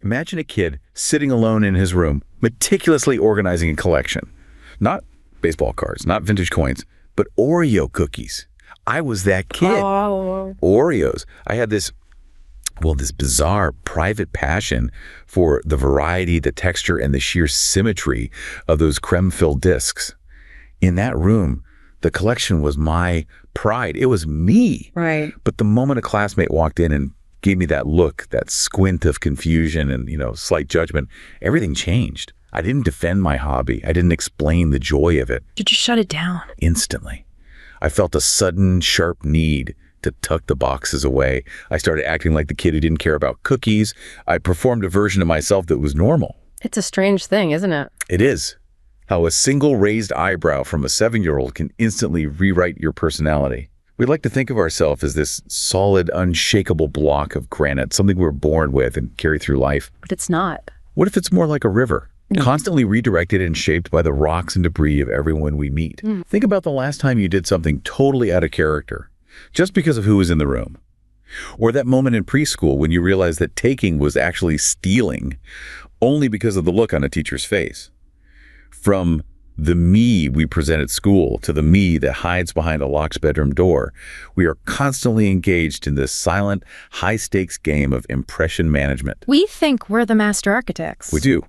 Imagine a kid sitting alone in his room, meticulously organizing a collection. Not baseball cards, not vintage coins, but Oreo cookies. I was that kid. Oh. Oreos. I had this bizarre private passion for the variety, the texture, and the sheer symmetry of those creme-filled discs. In that room, the collection was my pride. It was me. Right. But the moment a classmate walked in and gave me that look, that squint of confusion and, slight judgment, everything changed. I didn't defend my hobby. I didn't explain the joy of it. You just shut it down. Instantly. I felt a sudden, sharp need to tuck the boxes away. I started acting like the kid who didn't care about cookies. I performed a version of myself that was normal. It's a strange thing, isn't it? It is. How a single raised eyebrow from a 7-year-old can instantly rewrite your personality. We like to think of ourselves as this solid, unshakable block of granite, something we're born with and carry through life. But it's not. What if it's more like a river, constantly redirected and shaped by the rocks and debris of everyone we meet? Think about the last time you did something totally out of character, just because of who was in the room. Or that moment in preschool when you realized that taking was actually stealing, only because of the look on a teacher's face. From the me we present at school to the me that hides behind a locked bedroom door, we are constantly engaged in this silent, high-stakes game of impression management. We think we're the master architects. We do.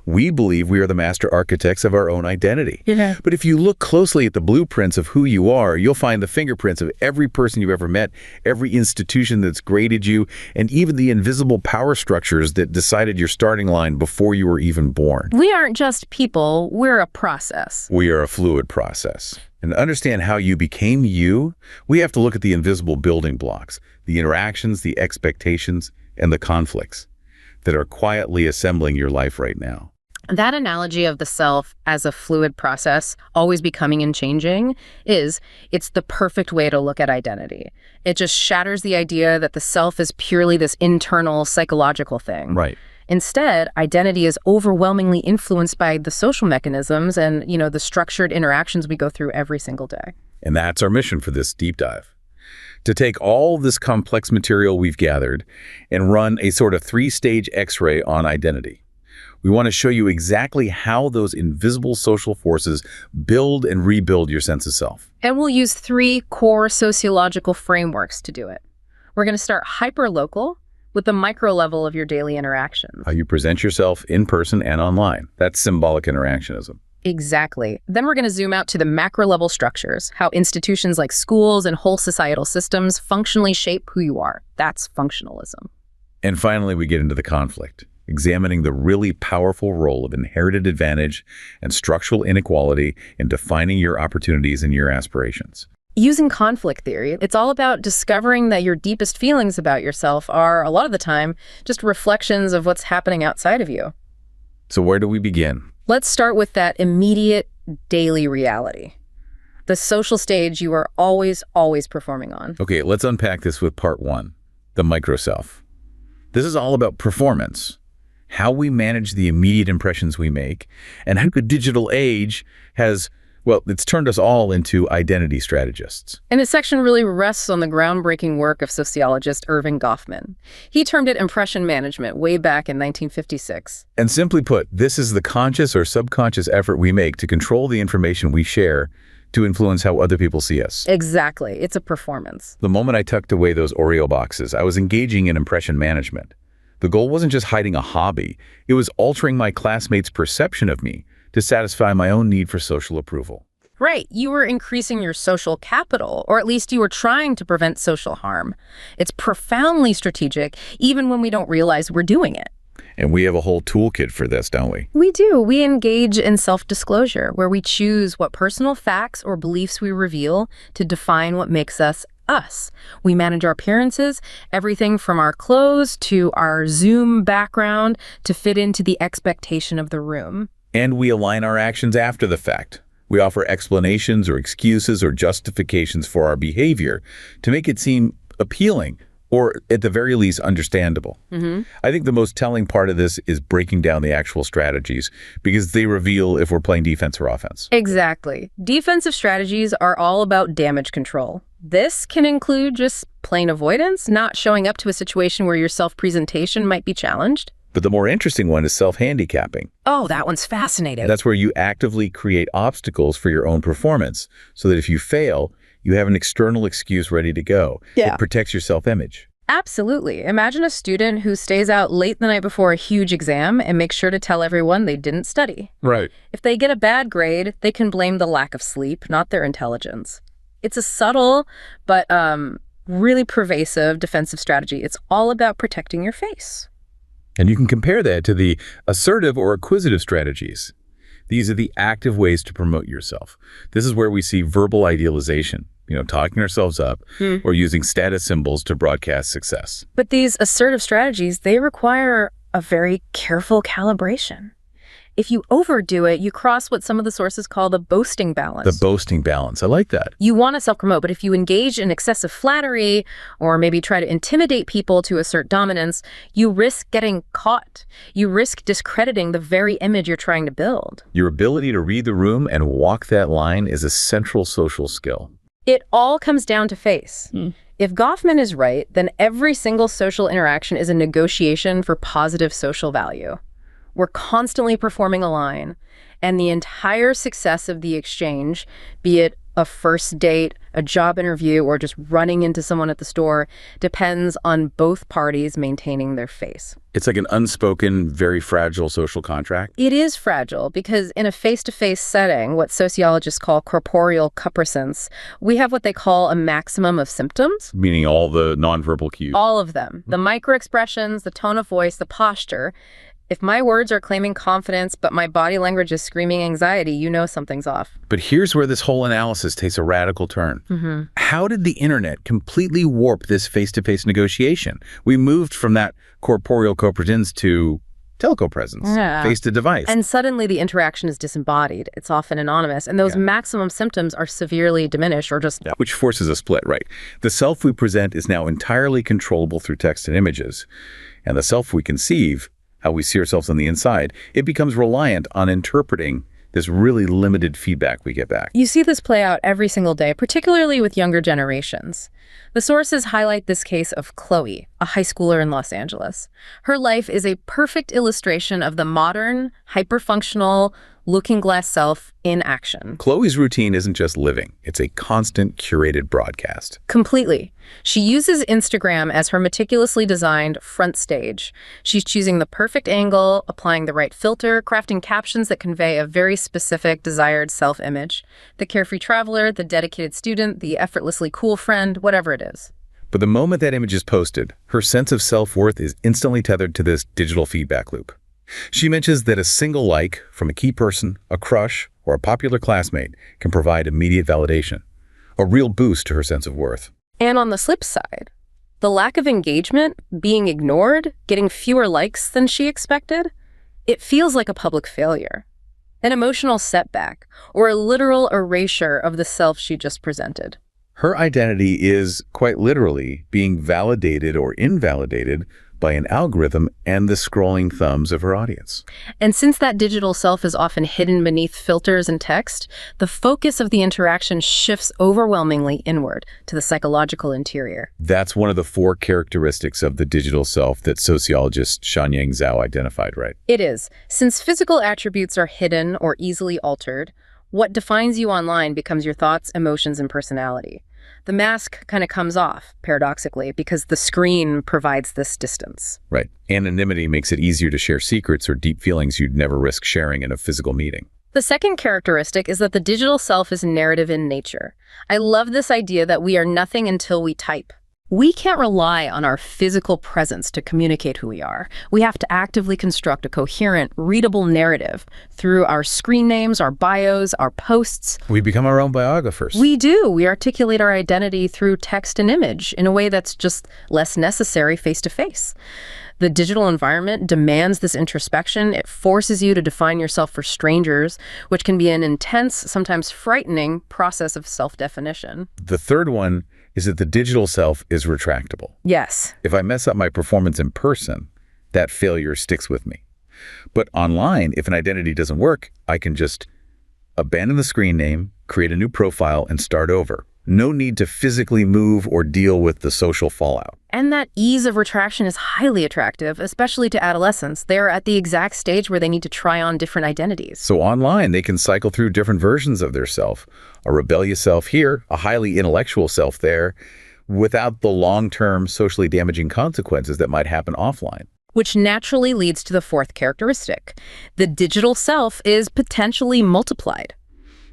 We believe we are the master architects of our own identity. Yeah. But if you look closely at the blueprints of who you are, you'll find the fingerprints of every person you've ever met, every institution that's graded you, and even the invisible power structures that decided your starting line before you were even born. We aren't just people, we're a process. We are a fluid process. And to understand how you became you, we have to look at the invisible building blocks, the interactions, the expectations, and the conflicts that are quietly assembling your life right now. That analogy of the self as a fluid process, always becoming and changing, it's the perfect way to look at identity. It just shatters the idea that the self is purely this internal psychological thing. Right. Instead, identity is overwhelmingly influenced by the social mechanisms and, the structured interactions we go through every single day. And that's our mission for this deep dive. To take all this complex material we've gathered and run a sort of 3-stage X-ray on identity. We want to show you exactly how those invisible social forces build and rebuild your sense of self. And we'll use 3 core sociological frameworks to do it. We're going to start hyper-local with the micro level of your daily interactions. How you present yourself in person and online. That's symbolic interactionism. Exactly. Then we're going to zoom out to the macro level structures, how institutions like schools and whole societal systems functionally shape who you are. That's functionalism. And finally, we get into the conflict, examining the really powerful role of inherited advantage and structural inequality in defining your opportunities and your aspirations. Using conflict theory, it's all about discovering that your deepest feelings about yourself are, a lot of the time, just reflections of what's happening outside of you. So where do we begin? Let's start with that immediate daily reality. The social stage you are always performing on. Okay, let's unpack this with part 1, the micro-self. This is all about performance, how we manage the immediate impressions we make, and how the digital age has, it's turned us all into identity strategists. And this section really rests on the groundbreaking work of sociologist Erving Goffman. He termed it impression management way back in 1956. And simply put, this is the conscious or subconscious effort we make to control the information we share to influence how other people see us. Exactly. It's a performance. The moment I tucked away those Oreo boxes, I was engaging in impression management. The goal wasn't just hiding a hobby. It was altering my classmates' perception of me to satisfy my own need for social approval. Right. You were increasing your social capital, or at least you were trying to prevent social harm. It's profoundly strategic, even when we don't realize we're doing it. And we have a whole toolkit for this, don't we? We do. We engage in self-disclosure, where we choose what personal facts or beliefs we reveal to define what makes us us. We manage our appearances, everything from our clothes to our Zoom background to fit into the expectation of the room. And we align our actions after the fact. We offer explanations or excuses or justifications for our behavior to make it seem appealing or at the very least understandable. I think the most telling part of this is breaking down the actual strategies because they reveal if we're playing defense or offense. Exactly. Defensive strategies are all about damage control. This can include just plain avoidance, not showing up to a situation where your self-presentation might be challenged. But the more interesting one is self-handicapping. Oh, that one's fascinating. That's where you actively create obstacles for your own performance so that if you fail, you have an external excuse ready to go. Yeah. It protects your self-image. Absolutely. Imagine a student who stays out late the night before a huge exam and makes sure to tell everyone they didn't study. Right. If they get a bad grade, they can blame the lack of sleep, not their intelligence. It's a subtle but really pervasive defensive strategy. It's all about protecting your face. And you can compare that to the assertive or acquisitive strategies. These are the active ways to promote yourself. This is where we see verbal idealization, talking ourselves up or using status symbols to broadcast success. But these assertive strategies, they require a very careful calibration. If you overdo it, you cross what some of the sources call the boasting balance. The boasting balance. I like that. You want to self-promote, but if you engage in excessive flattery or maybe try to intimidate people to assert dominance, you risk getting caught. You risk discrediting the very image you're trying to build. Your ability to read the room and walk that line is a central social skill. It all comes down to face. If Goffman is right, then every single social interaction is a negotiation for positive social value. We're constantly performing a line, and the entire success of the exchange, be it a first date, a job interview, or just running into someone at the store, depends on both parties maintaining their face. It's like an unspoken, very fragile social contract. It is fragile because in a face-to-face setting, what sociologists call corporeal cuprescence, we have what they call a maximum of symptoms. Meaning all the nonverbal cues. All of them. The microexpressions, the tone of voice, the posture. If my words are claiming confidence, but my body language is screaming anxiety, you know something's off. But here's where this whole analysis takes a radical turn. How did the internet completely warp this face-to-face negotiation? We moved from that corporeal co-presence to teleco-presence, face-to-device. And suddenly the interaction is disembodied. It's often anonymous. And those maximum symptoms are severely diminished or just... Which forces a split, right? The self we present is now entirely controllable through text and images. And the self we conceive, how we see ourselves on the inside, it becomes reliant on interpreting this really limited feedback we get back. You see this play out every single day, particularly with younger generations. The sources highlight this case of Chloe, a high schooler in Los Angeles. Her life is a perfect illustration of the modern, hyper-functional, looking-glass self in action. Chloe's routine isn't just living. It's a constant, curated broadcast. Completely. She uses Instagram as her meticulously designed front stage. She's choosing the perfect angle, applying the right filter, crafting captions that convey a very specific desired self-image. The carefree traveler, the dedicated student, the effortlessly cool friend, whatever it is. But the moment that image is posted, her sense of self-worth is instantly tethered to this digital feedback loop. She mentions that a single like from a key person, a crush, or a popular classmate can provide immediate validation, a real boost to her sense of worth. And on the flip side, the lack of engagement, being ignored, getting fewer likes than she expected, it feels like a public failure, an emotional setback, or a literal erasure of the self she just presented. Her identity is, quite literally, being validated or invalidated by an algorithm and the scrolling thumbs of her audience. And since that digital self is often hidden beneath filters and text, the focus of the interaction shifts overwhelmingly inward to the psychological interior. That's one of the 4 characteristics of the digital self that sociologist Shanyang Zhao identified, right? It is. Since physical attributes are hidden or easily altered, what defines you online becomes your thoughts, emotions, and personality. The mask kind of comes off, paradoxically, because the screen provides this distance. Right. Anonymity makes it easier to share secrets or deep feelings you'd never risk sharing in a physical meeting. The second characteristic is that the digital self is narrative in nature. I love this idea that we are nothing until we type. We can't rely on our physical presence to communicate who we are. We have to actively construct a coherent, readable narrative through our screen names, our bios, our posts. We become our own biographers. We do. We articulate our identity through text and image in a way that's just less necessary face-to-face. The digital environment demands this introspection. It forces you to define yourself for strangers, which can be an intense, sometimes frightening process of self-definition. The third one is that the digital self is retractable. Yes. If I mess up my performance in person, that failure sticks with me. But online, if an identity doesn't work, I can just abandon the screen name, create a new profile, and start over. No need to physically move or deal with the social fallout. And that ease of retraction is highly attractive, especially to adolescents. They're at the exact stage where they need to try on different identities. So online, they can cycle through different versions of their self. A rebellious self here, a highly intellectual self there, without the long-term socially damaging consequences that might happen offline. Which naturally leads to the fourth characteristic. The digital self is potentially multiplied.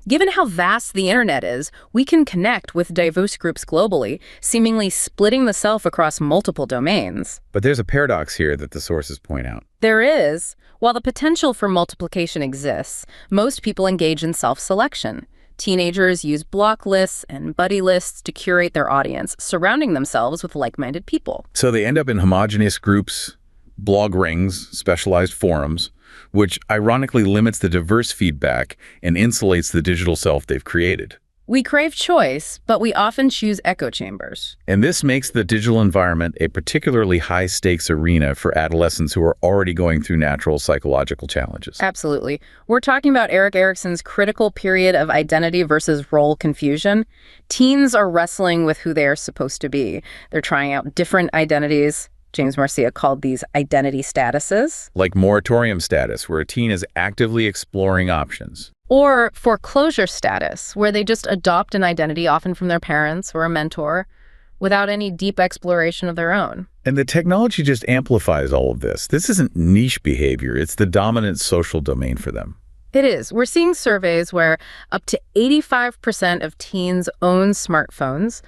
Given how vast the internet is, we can connect with diverse groups globally, seemingly splitting the self across multiple domains. But there's a paradox here that the sources point out. There is. While the potential for multiplication exists, most people engage in self-selection. Teenagers use block lists and buddy lists to curate their audience, surrounding themselves with like-minded people. So they end up in homogeneous groups, blog rings, specialized forums, which ironically limits the diverse feedback and insulates the digital self they've created. We crave choice, but we often choose echo chambers. And this makes the digital environment a particularly high-stakes arena for adolescents who are already going through natural psychological challenges. Absolutely. We're talking about Erik Erikson's critical period of identity versus role confusion. Teens are wrestling with who they are supposed to be. They're trying out different identities. James Marcia called these identity statuses. Like moratorium status, where a teen is actively exploring options. Or foreclosure status, where they just adopt an identity, often from their parents or a mentor, without any deep exploration of their own. And the technology just amplifies all of this. This isn't niche behavior. It's the dominant social domain for them. It is. We're seeing surveys where up to 85% of teens own smartphones,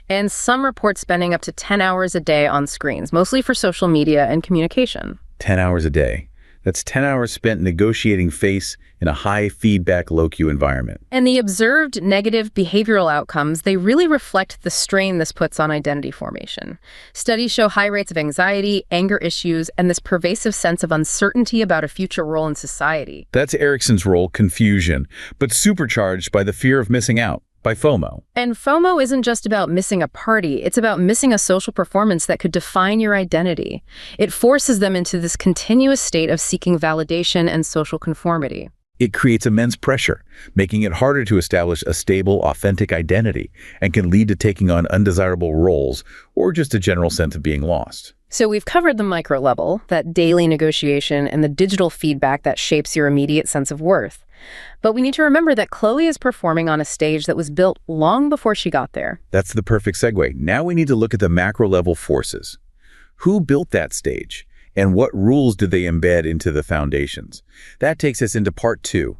and some report spending up to 10 hours a day on screens, mostly for social media and communication. 10 hours a day. That's 10 hours spent negotiating face in a high-feedback, low-Q environment. And the observed negative behavioral outcomes, they really reflect the strain this puts on identity formation. Studies show high rates of anxiety, anger issues, and this pervasive sense of uncertainty about a future role in society. That's Erikson's role, confusion, but supercharged by the fear of missing out, by FOMO. And FOMO isn't just about missing a party. It's about missing a social performance that could define your identity. It forces them into this continuous state of seeking validation and social conformity. It creates immense pressure, making it harder to establish a stable, authentic identity, and can lead to taking on undesirable roles or just a general sense of being lost. So we've covered the micro level, that daily negotiation, and the digital feedback that shapes your immediate sense of worth. But we need to remember that Chloe is performing on a stage that was built long before she got there. That's the perfect segue. Now we need to look at the macro level forces. Who built that stage? And what rules did they embed into the foundations? That takes us into part 2,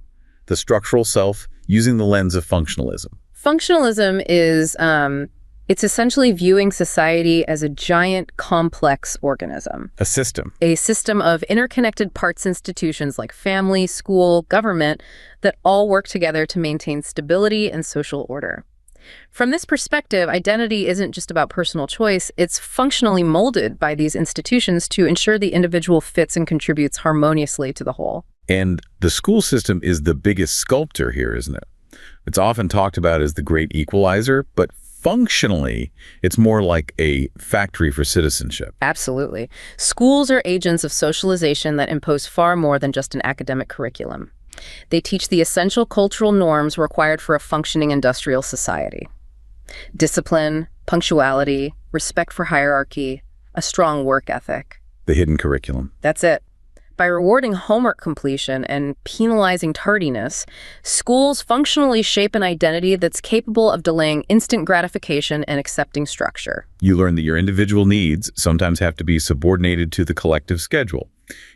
the structural self using the lens of functionalism. Functionalism is, it's essentially viewing society as a giant, complex organism. A system. A system of interconnected parts institutions like family, school, government that all work together to maintain stability and social order. From this perspective, identity isn't just about personal choice, it's functionally molded by these institutions to ensure the individual fits and contributes harmoniously to the whole. And the school system is the biggest sculptor here, isn't it? It's often talked about as the great equalizer, but functionally, it's more like a factory for citizenship. Absolutely. Schools are agents of socialization that impose far more than just an academic curriculum. They teach the essential cultural norms required for a functioning industrial society. Discipline, punctuality, respect for hierarchy, a strong work ethic. The hidden curriculum. That's it. By rewarding homework completion and penalizing tardiness, schools functionally shape an identity that's capable of delaying instant gratification and accepting structure. You learn that your individual needs sometimes have to be subordinated to the collective schedule.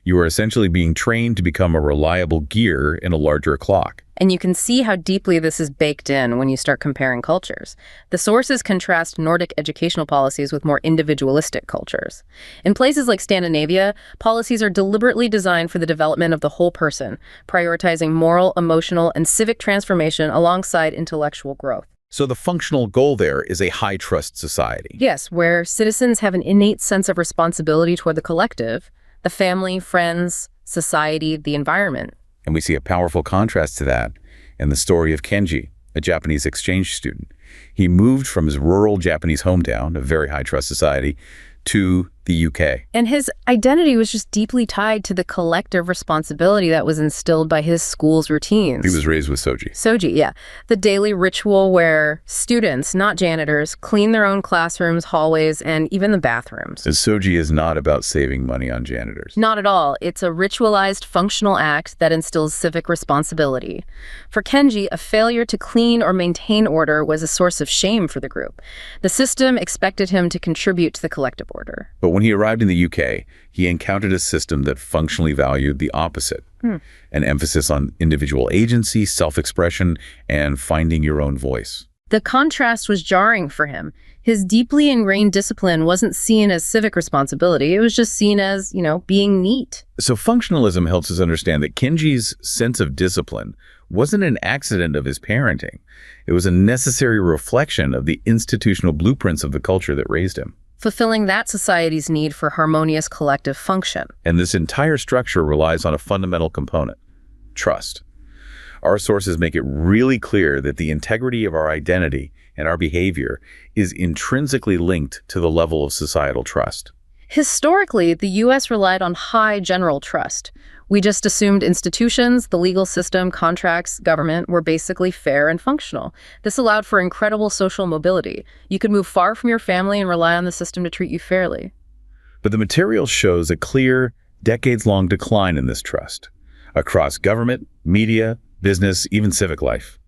You are essentially being trained to become a reliable gear in a larger clock. And you can see how deeply this is baked in when you start comparing cultures. The sources contrast Nordic educational policies with more individualistic cultures. In places like Scandinavia, policies are deliberately designed for the development of the whole person, prioritizing moral, emotional, and civic transformation alongside intellectual growth. So the functional goal there is a high-trust society. Yes, where citizens have an innate sense of responsibility toward the collective, the family, friends, society, the environment. And we see a powerful contrast to that in the story of Kenji, a Japanese exchange student. He moved from his rural Japanese hometown, a very high-trust society, to the UK. And his identity was just deeply tied to the collective responsibility that was instilled by his school's routines. He was raised with Soji. Soji, yeah. The daily ritual where students, not janitors, clean their own classrooms, hallways, and even the bathrooms. As Soji is not about saving money on janitors. Not at all. It's a ritualized, functional act that instills civic responsibility. For Kenji, a failure to clean or maintain order was a source of shame for the group. The system expected him to contribute to the collective order. But when he arrived in the UK, he encountered a system that functionally valued the opposite. An emphasis on individual agency, self-expression, and finding your own voice. The contrast was jarring for him. His deeply ingrained discipline wasn't seen as civic responsibility. It was just seen as, being neat. So functionalism helps us understand that Kenji's sense of discipline wasn't an accident of his parenting. It was a necessary reflection of the institutional blueprints of the culture that raised him. Fulfilling that society's need for harmonious collective function. And this entire structure relies on a fundamental component: trust. Our sources make it really clear that the integrity of our identity and our behavior is intrinsically linked to the level of societal trust. Historically, the U.S. relied on high general trust. We just assumed institutions, the legal system, contracts, government were basically fair and functional. This allowed for incredible social mobility. You could move far from your family and rely on the system to treat you fairly. But the material shows a clear, decades-long decline in this trust across government, media, business, even civic life.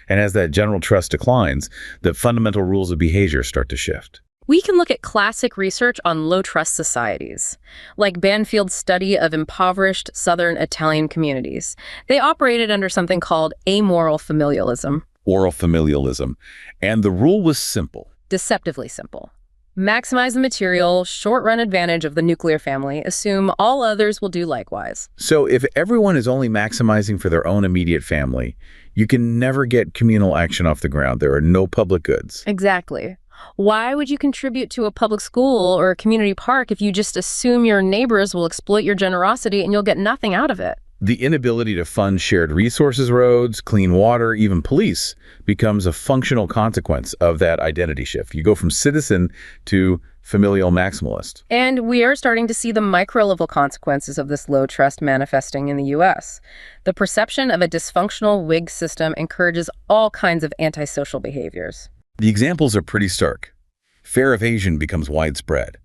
And as that general trust declines, the fundamental rules of behavior start to shift. We can look at classic research on low-trust societies, like Banfield's study of impoverished southern Italian communities. They operated under something called amoral familialism. Oral familialism. And the rule was simple. Deceptively simple. Maximize the material, short-run advantage of the nuclear family, assume all others will do likewise. So if everyone is only maximizing for their own immediate family, you can never get communal action off the ground. There are no public goods. Exactly. Why would you contribute to a public school or a community park if you just assume your neighbors will exploit your generosity and you'll get nothing out of it? The inability to fund shared resources, roads, clean water, even police, becomes a functional consequence of that identity shift. You go from citizen to familial maximalist. And we are starting to see the micro-level consequences of this low trust manifesting in the U.S. The perception of a dysfunctional Whig system encourages all kinds of antisocial behaviors. The examples are pretty stark. Fare evasion becomes widespread.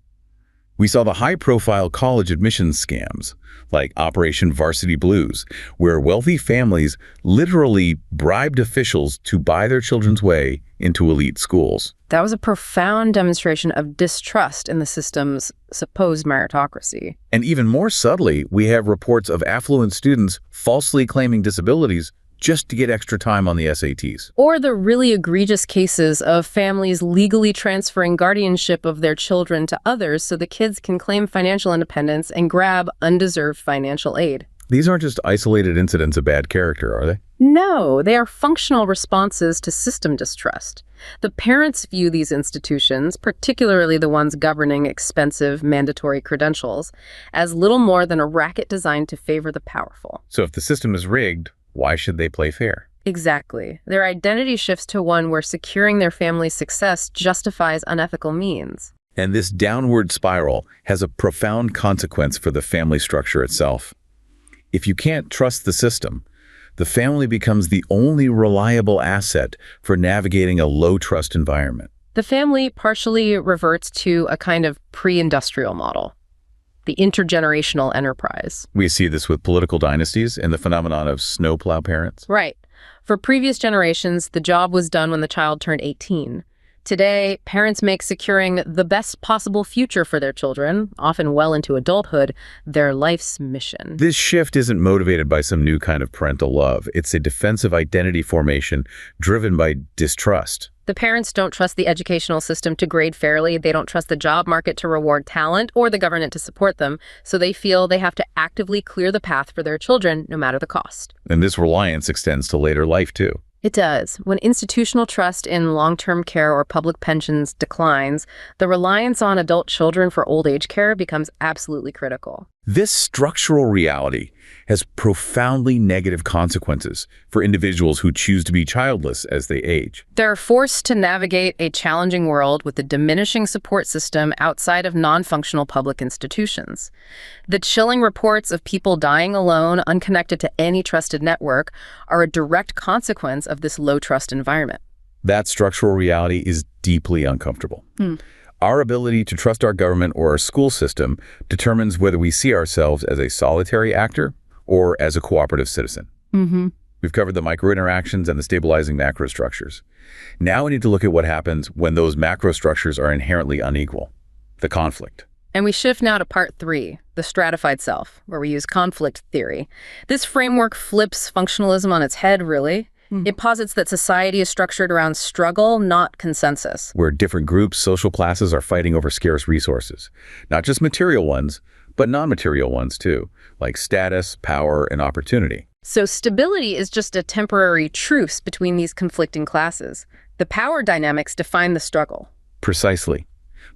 We saw the high-profile college admissions scams, like Operation Varsity Blues, where wealthy families literally bribed officials to buy their children's way into elite schools. That was a profound demonstration of distrust in the system's supposed meritocracy. And even more subtly, we have reports of affluent students falsely claiming disabilities just to get extra time on the SATs. Or the really egregious cases of families legally transferring guardianship of their children to others so the kids can claim financial independence and grab undeserved financial aid. These aren't just isolated incidents of bad character, are they? No, they are functional responses to system distrust. The parents view these institutions, particularly the ones governing expensive mandatory credentials, as little more than a racket designed to favor the powerful. So if the system is rigged, why should they play fair? Exactly. Their identity shifts to one where securing their family's success justifies unethical means. And this downward spiral has a profound consequence for the family structure itself. If you can't trust the system, the family becomes the only reliable asset for navigating a low-trust environment. The family partially reverts to a kind of pre-industrial model, the intergenerational enterprise. We see this with political dynasties and the phenomenon of snowplow parents. Right. For previous generations, the job was done when the child turned 18. Today, parents make securing the best possible future for their children, often well into adulthood, their life's mission. This shift isn't motivated by some new kind of parental love. It's a defensive identity formation driven by distrust. The parents don't trust the educational system to grade fairly, they don't trust the job market to reward talent, or the government to support them, so they feel they have to actively clear the path for their children, no matter the cost. And this reliance extends to later life, too. It does. When institutional trust in long-term care or public pensions declines, the reliance on adult children for old age care becomes absolutely critical. This structural reality has profoundly negative consequences for individuals who choose to be childless as they age. They're forced to navigate a challenging world with a diminishing support system outside of non-functional public institutions. The chilling reports of people dying alone, unconnected to any trusted network, are a direct consequence of this low-trust environment. That structural reality is deeply uncomfortable. Our ability to trust our government or our school system determines whether we see ourselves as a solitary actor or as a cooperative citizen. We've covered the micro-interactions and the stabilizing macrostructures. Now we need to look at what happens when those macrostructures are inherently unequal, the conflict. And we shift now to part 3, the stratified self, where we use conflict theory. This framework flips functionalism on its head, really. It posits that society is structured around struggle, not consensus. Where different groups, social classes are fighting over scarce resources. Not just material ones, but non-material ones too, like status, power, and opportunity. So stability is just a temporary truce between these conflicting classes. The power dynamics define the struggle. Precisely.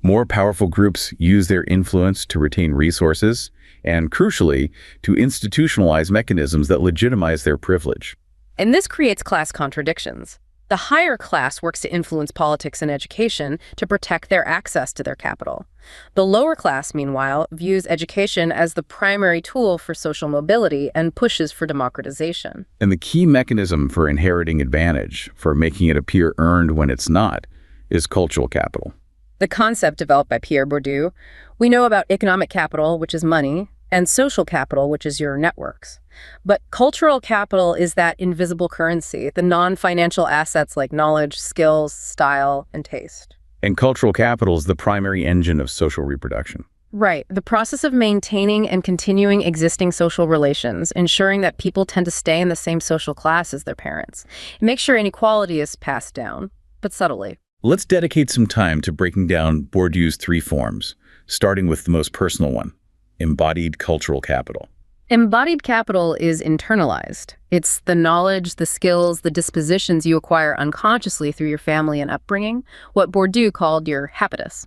More powerful groups use their influence to retain resources and, crucially, to institutionalize mechanisms that legitimize their privilege. And this creates class contradictions. The higher class works to influence politics and education to protect their access to their capital. The lower class, meanwhile, views education as the primary tool for social mobility and pushes for democratization. And the key mechanism for inheriting advantage, for making it appear earned when it's not, is cultural capital. The concept developed by Pierre Bourdieu. We know about economic capital, which is money, and social capital, which is your networks. But cultural capital is that invisible currency, the non-financial assets like knowledge, skills, style, and taste. And cultural capital is the primary engine of social reproduction. Right. The process of maintaining and continuing existing social relations, ensuring that people tend to stay in the same social class as their parents. It makes sure inequality is passed down, but subtly. Let's dedicate some time to breaking down Bourdieu's 3 forms, starting with the most personal one, embodied cultural capital. Embodied capital is internalized. It's the knowledge, the skills, the dispositions you acquire unconsciously through your family and upbringing, what Bourdieu called your habitus.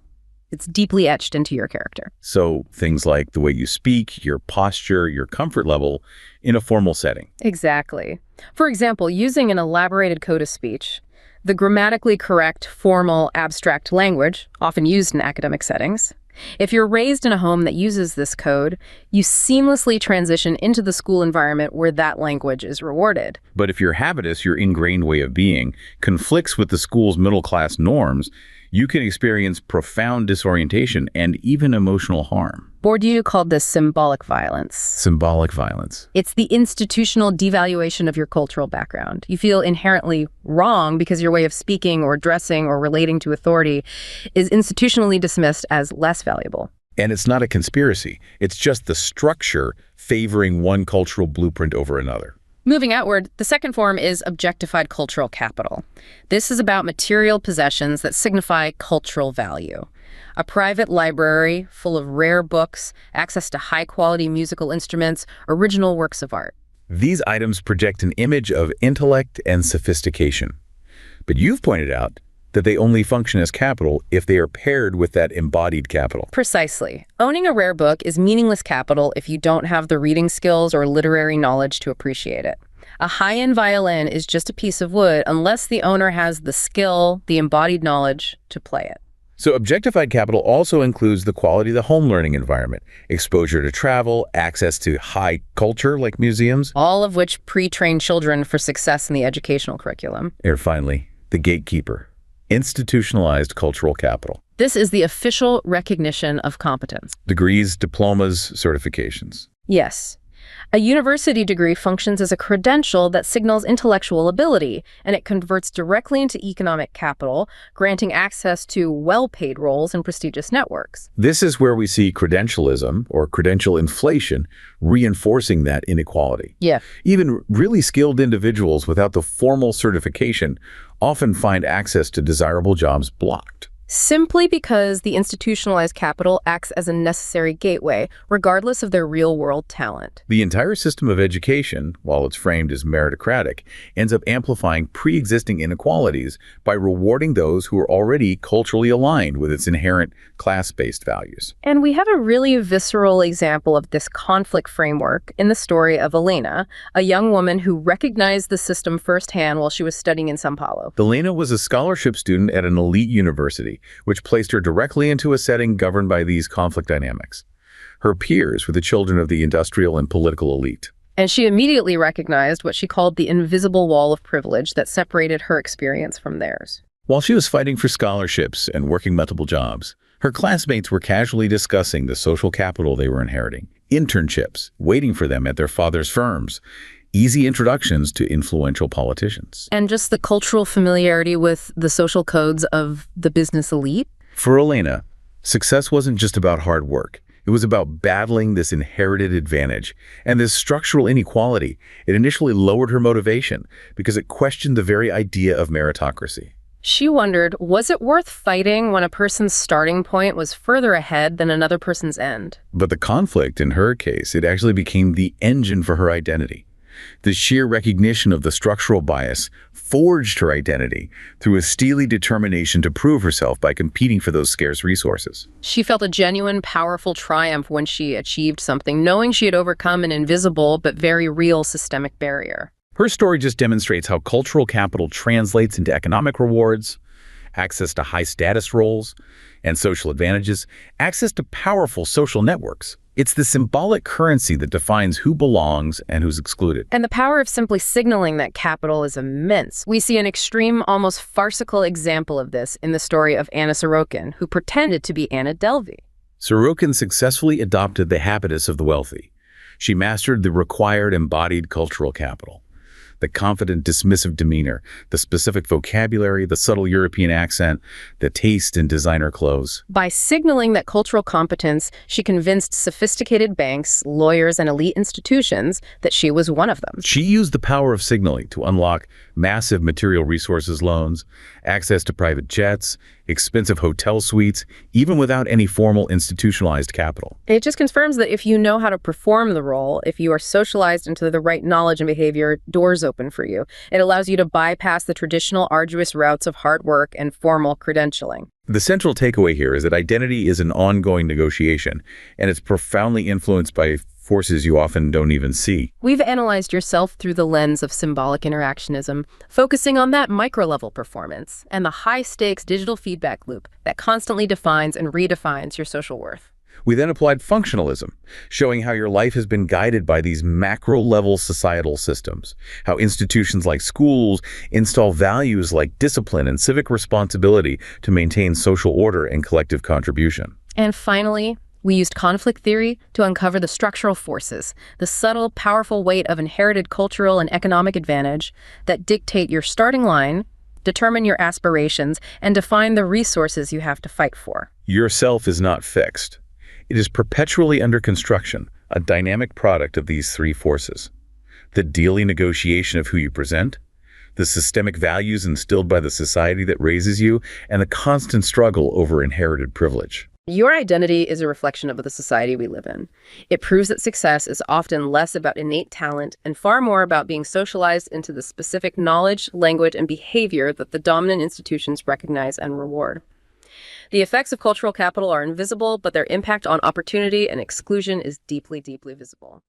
It's deeply etched into your character. So things like the way you speak, your posture, your comfort level in a formal setting. Exactly. For example, using an elaborated code of speech, the grammatically correct, formal, abstract language, often used in academic settings. If you're raised in a home that uses this code, you seamlessly transition into the school environment where that language is rewarded. But if your habitus, your ingrained way of being, conflicts with the school's middle-class norms, you can experience profound disorientation and even emotional harm. Bourdieu called this symbolic violence. Symbolic violence. It's the institutional devaluation of your cultural background. You feel inherently wrong because your way of speaking or dressing or relating to authority is institutionally dismissed as less valuable. And it's not a conspiracy. It's just the structure favoring one cultural blueprint over another. Moving outward, the second form is objectified cultural capital. This is about material possessions that signify cultural value. A private library full of rare books, access to high-quality musical instruments, original works of art. These items project an image of intellect and sophistication. But you've pointed out that they only function as capital if they are paired with that embodied capital. Precisely. Owning a rare book is meaningless capital if you don't have the reading skills or literary knowledge to appreciate it. A high-end violin is just a piece of wood unless the owner has the skill, the embodied knowledge to play it. So objectified capital also includes the quality of the home learning environment, exposure to travel, access to high culture like museums. All of which pre-train children for success in the educational curriculum. And finally, the gatekeeper. Institutionalized cultural capital. This is the official recognition of competence. Degrees, diplomas, certifications. Yes. A university degree functions as a credential that signals intellectual ability, and it converts directly into economic capital, granting access to well-paid roles in prestigious networks. This is where we see credentialism, or credential inflation, reinforcing that inequality. Yeah. Even really skilled individuals without the formal certification often find access to desirable jobs blocked. Simply because the institutionalized capital acts as a necessary gateway, regardless of their real-world talent. The entire system of education, while it's framed as meritocratic, ends up amplifying pre-existing inequalities by rewarding those who are already culturally aligned with its inherent class-based values. And we have a really visceral example of this conflict framework in the story of Elena, a young woman who recognized the system firsthand while she was studying in São Paulo. Elena was a scholarship student at an elite university, which placed her directly into a setting governed by these conflict dynamics. Her peers were the children of the industrial and political elite. And she immediately recognized what she called the invisible wall of privilege that separated her experience from theirs. While she was fighting for scholarships and working multiple jobs, her classmates were casually discussing the social capital they were inheriting, internships waiting for them at their father's firms, easy introductions to influential politicians. And just the cultural familiarity with the social codes of the business elite. For Elena, success wasn't just about hard work. It was about battling this inherited advantage. And this structural inequality, it initially lowered her motivation because it questioned the very idea of meritocracy. She wondered, was it worth fighting when a person's starting point was further ahead than another person's end? But the conflict, in her case, it actually became the engine for her identity. The sheer recognition of the structural bias forged her identity through a steely determination to prove herself by competing for those scarce resources. She felt a genuine, powerful triumph when she achieved something, knowing she had overcome an invisible but very real systemic barrier. Her story just demonstrates how cultural capital translates into economic rewards, access to high-status roles and social advantages, access to powerful social networks. It's the symbolic currency that defines who belongs and who's excluded. And the power of simply signaling that capital is immense. We see an extreme, almost farcical example of this in the story of Anna Sorokin, who pretended to be Anna Delvey. Sorokin successfully adopted the habitus of the wealthy. She mastered the required embodied cultural capital. The confident, dismissive demeanor, the specific vocabulary, the subtle European accent, the taste in designer clothes. By signaling that cultural competence, she convinced sophisticated banks, lawyers, and elite institutions that she was one of them. She used the power of signaling to unlock massive material resources loans, access to private jets, expensive hotel suites, even without any formal institutionalized capital. It just confirms that if you know how to perform the role, if you are socialized into the right knowledge and behavior, doors open for you. It allows you to bypass the traditional arduous routes of hard work and formal credentialing. The central takeaway here is that identity is an ongoing negotiation, and it's profoundly influenced by forces you often don't even see. We've analyzed yourself through the lens of symbolic interactionism, focusing on that micro-level performance and the high-stakes digital feedback loop that constantly defines and redefines your social worth. We then applied functionalism, showing how your life has been guided by these macro-level societal systems, how institutions like schools install values like discipline and civic responsibility to maintain social order and collective contribution. And finally, we used conflict theory to uncover the structural forces, the subtle, powerful weight of inherited cultural and economic advantage that dictate your starting line, determine your aspirations, and define the resources you have to fight for. Yourself is not fixed. It is perpetually under construction, a dynamic product of these three forces: the daily negotiation of who you present, the systemic values instilled by the society that raises you, and the constant struggle over inherited privilege. Your identity is a reflection of the society we live in. It proves that success is often less about innate talent and far more about being socialized into the specific knowledge, language, and behavior that the dominant institutions recognize and reward. The effects of cultural capital are invisible, but their impact on opportunity and exclusion is deeply, deeply visible.